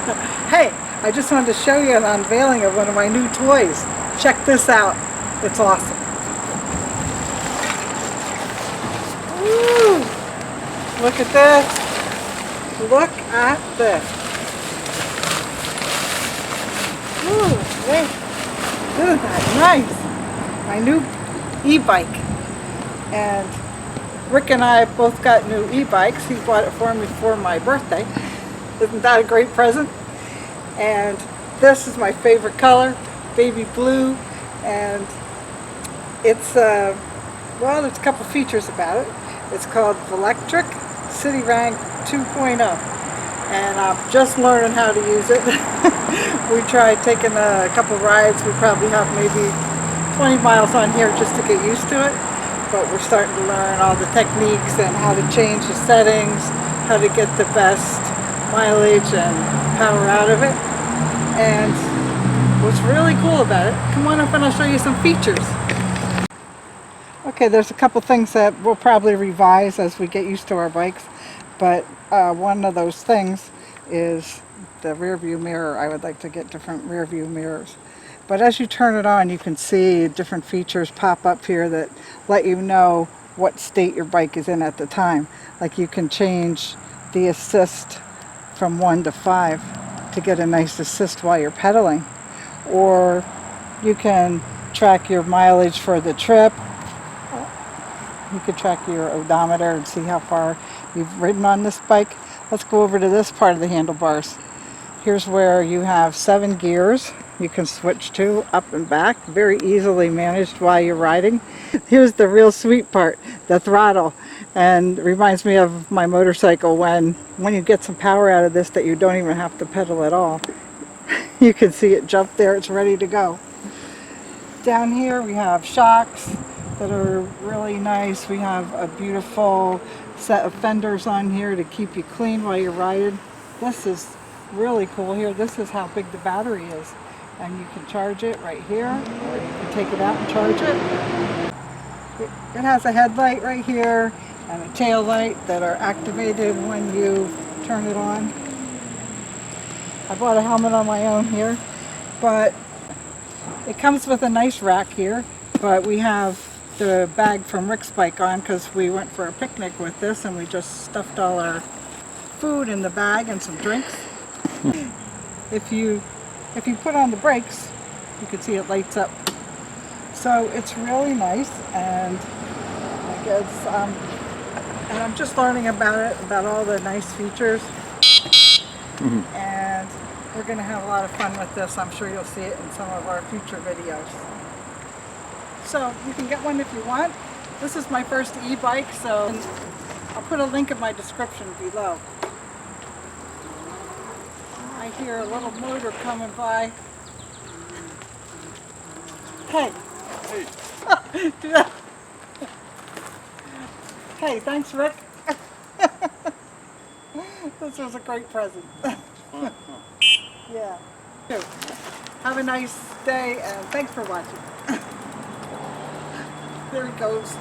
Hey, I just wanted to show you an unveiling of one of my new toys. Check this out. It's awesome. Woo! Look at this. Look at this. Ooh, wait. Isn't that nice? My new e-bike. And Rick and I both got new e-bikes. He bought it for me for my birthday. Isn't that a great present? And this is my favorite color, baby blue, and it's well, there's a couple features about it. It's called Electric City Rank 2.0, and I'm just learning how to use it. We tried taking a couple rides. We probably have maybe 20 miles on here just to get used to it, but we're starting to learn all the techniques and how to change the settings, how to get the best mileage and power out of it. And what's really cool about it, come on up and I'll show you some features. Okay, there's a couple things that we'll probably revise as we get used to our bikes, but one of those things is the rear view mirror. I would like to get different rear view mirrors. But as you turn it on, you can see different features pop up here that let you know what state your bike is in at the time. Like you can change the assist from 1 to 5 to get a nice assist while you're pedaling. Or you can track your mileage for the trip. You can track your odometer and see how far you've ridden on this bike. Let's go over to this part of the handlebars. Here's where you have 7 gears you can switch to, up and back, very easily managed while you're riding. Here's the real sweet part, the throttle. And it reminds me of my motorcycle when you get some power out of this that you don't even have to pedal at all. You can see it jump there, it's ready to go. Down here we have shocks that are really nice. We have a beautiful set of fenders on here to keep you clean while you're riding. This is really cool here. This is how big the battery is. And you can charge it right here, or you can take it out and charge it. It has a headlight right here and a tail light that are activated when you turn it on. I bought a helmet on my own here, but it comes with a nice rack here, but we have the bag from Rick's bike on because we went for a picnic with this and we just stuffed all our food in the bag and some drinks. If you put on the brakes, you can see it lights up. So it's really nice, and I guess and I'm just learning about it, about all the nice features. And we're going to have a lot of fun with this. I'm sure you'll see it in some of our future videos. So you can get one if you want. This is my first e-bike, so I'll put a link in my description below. I hear a little motor coming by. Hey. Hey. Do that. Hey, thanks, Rick. This was a great present. Yeah. Have a nice day and thanks for watching. There he goes.